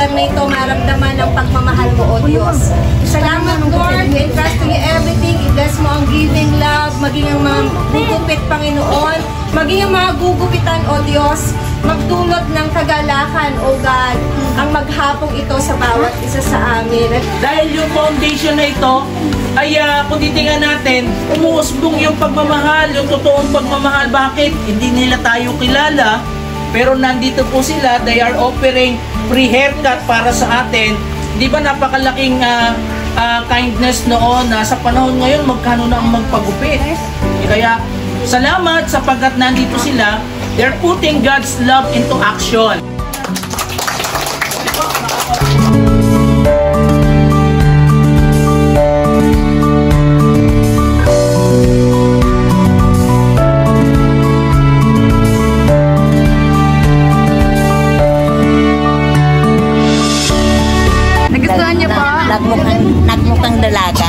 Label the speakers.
Speaker 1: lugar na ito maramdaman ang pagmamahal mo, O Diyos. Salamat, Lord. We entrust to you everything. I-bless mo ang giving love, maging ang mga gugupit, Panginoon, maging ang mga gugupitan, O Diyos, magdulot ng kagalakan, O God, ang maghapong ito sa bawat isa sa amin.
Speaker 2: Dahil yung foundation na ito, ay kung titingnan natin, umuusbong yung pagmamahal, yung totoong pagmamahal. Bakit? Hindi nila tayo kilala, pero nandito po sila, they are offering free haircut para sa atin. Di ba napakalaking kindness noon na sa panahon ngayon, magkano na ang magpagupit? Kaya, salamat sapagkat nandito sila, they're putting God's love into action.
Speaker 3: Nagustuhan niyo po?
Speaker 4: Nagmukhang dalaga.